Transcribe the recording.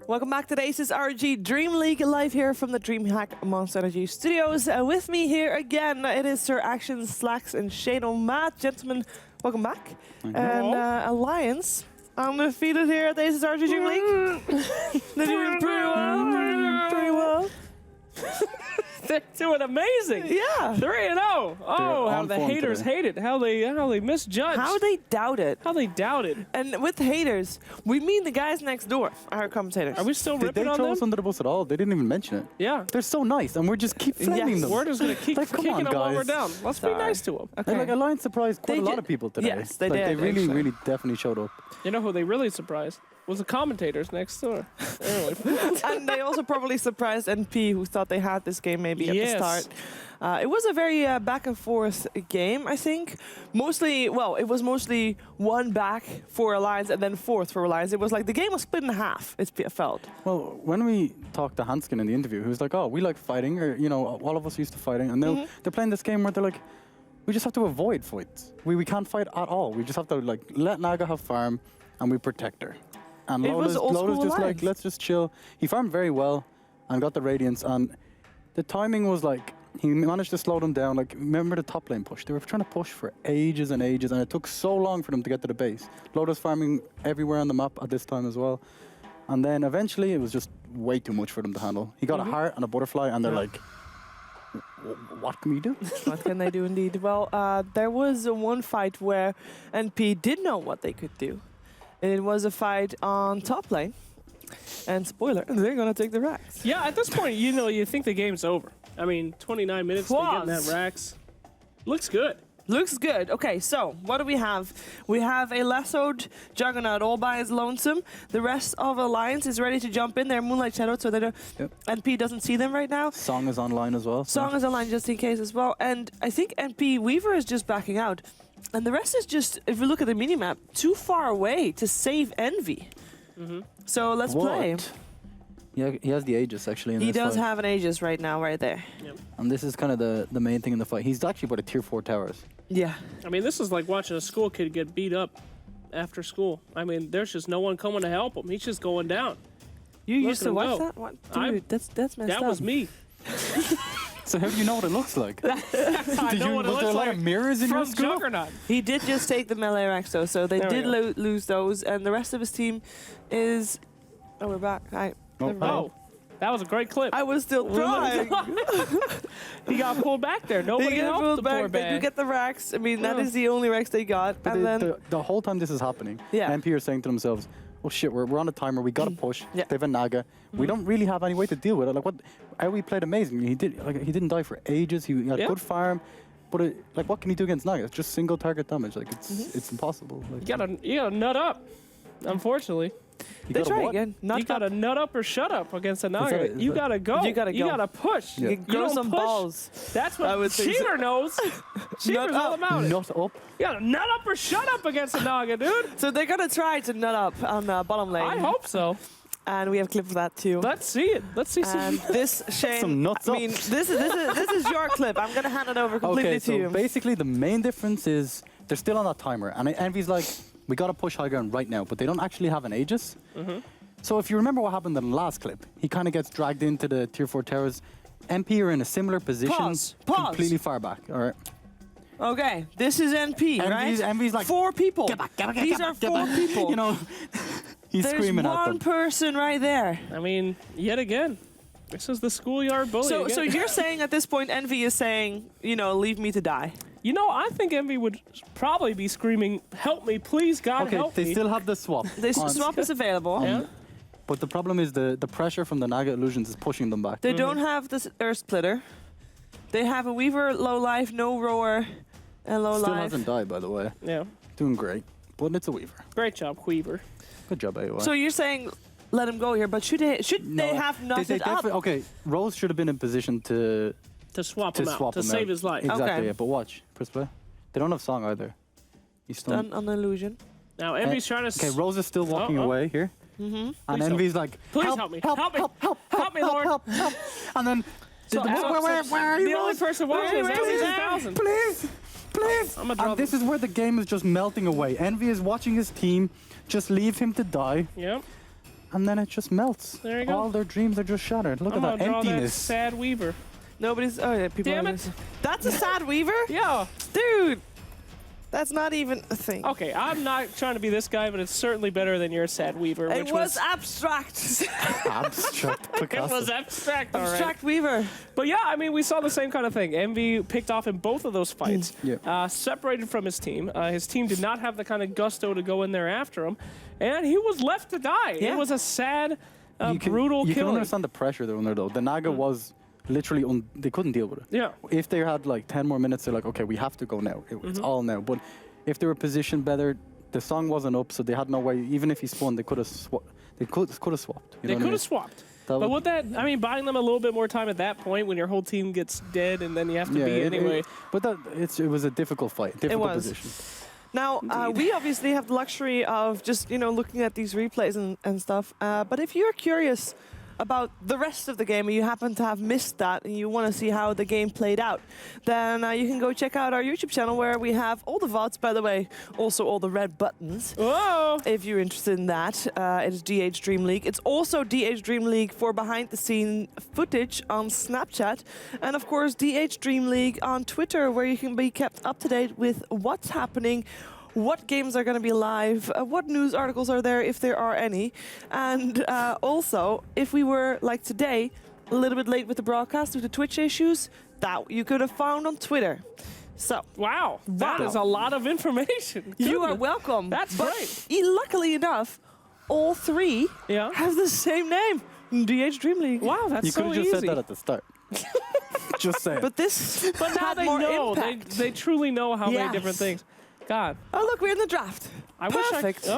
Welcome back to the ASUS ROG DreamLeague, live here from the DreamHack Monster Energy Studios. With me here again, it is Sir Action, Slacks, and Shane O'Matt. Gentlemen, welcome back. And Alliance, undefeated here at the ASUS ROG DreamLeague. They're doing pretty well. They're doing amazing. Yeah. 3-0. Oh, how the haters hate it. How they misjudge. How they doubt it. How they doubted. And with haters, we mean the guys next door, our commentators. Are we still ripping Did they on throw them? us under the bus at all? They didn't even mention it. Yeah. They're so nice, and we're just keep flaming them. We're just going to keep Like, come kicking on, them while we're guys. down. Let's be nice to them. Okay. Like Alliance surprised quite a lot of people today. Yes, they like, did, They really, actually. really definitely showed up. You know who they really surprised? Was the commentators next door. Anyway. And they also probably surprised NP, who thought they had this game maybe at the Yes. start. It was a very back and forth game, I think. Mostly, well, it was mostly one back for Alliance and then fourth for Alliance. It was like the game was split in half, it felt. Well, when we talked to Hanskin in the interview, he was like, oh, we like fighting, or, you know, all of us used to fighting. And now they're playing this game where they're like, we just have to avoid fights. We can't fight at all. We just have to, like, let Naga have farm, and we protect her. And It was old Lola's school just Alliance. like, let's just chill. He farmed very well and got the Radiance, and the timing was like, he managed to slow them down. Like, remember the top lane push? They were trying to push for ages and ages, and it took so long for them to get to the base. Loda's farming everywhere on the map at this time as well. And then eventually it was just way too much for them to handle. He got a heart and a butterfly, and they're like, what can we do? What can they do indeed? Well, there was one fight where NP did know what they could do. It was a fight on top lane. And spoiler, they're going to take the racks. Yeah, at this point, you know, you think the game's over. I mean, 29 minutes to get in that Pause. racks. Looks good. Looks good. Okay, so what do we have? We have a lassoed Juggernaut all by his lonesome. The rest of Alliance is ready to jump in. They're Moonlight Shadow, so they don't, NP doesn't see them right now. Song is online as well. Song is online just in case as well. And I think NP Weaver is just backing out. And the rest is just, if we look at the minimap, too far away to save Envy. So let's play. Yeah, he has the Aegis actually in He this does fight. have an Aegis right now, right there. And this is kind of the main thing in the fight. He's actually by the tier 4 towers. Yeah. I mean, this is like watching a school kid get beat up after school. I mean, there's just no one coming to help him. He's just going down. You used to him watch go. that? What? Dude, that's messed up. That was me. So how do you know what it looks like? I Did know you, what it was there looks a lot like of mirrors in your from school? Juggernaut. He did just take the melee racks though, so they There we did lose those, and the rest of his team is... Oh, we're back. Never mind. Oh, that was a great clip. I was still trying. He got pulled back there. They Nobody get helped pulled the back. poor They do man. get the racks. I mean, that is the only racks they got. But And then the whole time this is happening, Yeah. MP are saying to themselves, oh shit, we're on a timer, we gotta push. Yeah. They have a Naga. We don't really have any way to deal with it. Like what we played amazingly. He didn't die for ages, he had Yeah. good farm. But like what can he do against Naga? It's just single target damage. Like it's impossible. Like, You gotta nut up. Unfortunately, you they gotta try what? again. Not you gotta nut up or shut up against a Naga. is You that- gotta go. You gotta go. You gotta push. Yeah. You grow don't some push. balls. That's I what would think so. Cheever knows. Cheever's all up. about it. Nut up. You gotta nut up or shut up against a Naga, dude. So they're gonna try to nut up on the bottom lane. I hope so. And we have a clip of that too. Let's see it. Let's see And some. this, Shane, Some nuts I up. mean, this is your clip. I'm gonna hand it over completely Okay, to so you. basically the main difference is they're still on that timer, and Envy's like, we gotta push high ground right now, but they don't actually have an Aegis. So if you remember what happened in the last clip, he kind of gets dragged into the tier 4 towers. MP are in a similar position, Pause. completely far back. All right. Okay, this is NP, right? Envy's like, 4 people. get back, These are 4 people. You know, he's There's screaming at one them. person right there. I mean, yet again, this is the schoolyard bully. So again. you're saying at this point, Envy is saying, you know, leave me to die. You know, I think Envy would probably be screaming, "Help me, please, God, Okay, help they me!" still have the swap. The on- swap is available. Yeah. But the problem is the pressure from the Naga illusions is pushing them back. They don't have the Earth Splitter. They have a Weaver, low life, no roar, and low Still life. hasn't died, by the way. Yeah, Doing great. But it's a Weaver. great job, Queever. Good job, AOI. So you're saying let him go here, but should they have nutted up? Okay, Rose should have been in position to To swap him out, to him save out. his life. Exactly, Okay. yeah, but watch. Press play. They don't have Song either. He's stunned. Done on illusion. Now Envy's trying to. Okay, Rose is still walking away here. And Please Envy's like, Please help me. Help me. Help me, Lord. help. And then, So Alex, where are you, the only Rose? person watching is Where Envy's is he? 1000. Please, please. I'm gonna draw And this is where the game is just melting away. Envy is watching his team just leave him to die. Yep. and then it just melts. There you go. All their dreams are just shattered. Look I'm at gonna that draw emptiness. that sad Weaver. Nobody's. Oh yeah, people. Damn are it. just- That's a sad Weaver, Yeah. dude. That's not even a thing. Okay, I'm not trying to be this guy, but it's certainly better than your sad Weaver, It which was abstract. Abstract it Picasso. was abstract, all right. Abstract Weaver. But yeah, I mean, we saw the same kind of thing. Envy picked off in both of those fights, Yeah. separated from his team. His team did not have the kind of gusto to go in there after him, and he was left to die. Yeah. It was a sad, You can- brutal You can killing. understand the pressure they're under, though. The Naga was literally, they couldn't deal with it. Yeah. If they had like 10 more minutes, they're like, okay, we have to go now. It's all now. But if they were positioned better, the song wasn't up, so they had no way. Even if he spun, they could have swapped. They could have swapped. They could have swapped. But would that, I mean, buying them a little bit more time at that point when your whole team gets dead and then you have to be anyway. But it was a difficult fight, difficult position. Now, we obviously have the luxury of just, looking at these replays and stuff. But if you're curious about the rest of the game and you happen to have missed that and you want to see how the game played out, then you can go check out our YouTube channel where we have all the VODs, by the way, also all the red buttons. Whoa! If you're interested in that, it is DH Dream League. It's also DH Dream League for behind-the-scene footage on Snapchat. And of course, DH Dream League on Twitter, where you can be kept up to date with what's happening, what games are going to be live, what news articles are there, if there are any. And also, if we were, like today, a little bit late with the broadcast with the Twitch issues, that you could have found on Twitter. So, Wow, that is a lot of information. you are Goodness. welcome. That's But great. Luckily enough, all three Yeah. have the same name, DH Dream League. Wow, that's You could so have just easy. said that at the start. Just saying. But this But now had they more know. impact. They truly know how many Yes. different things. God. Oh, look, we're in the draft. I Perfect. wish I.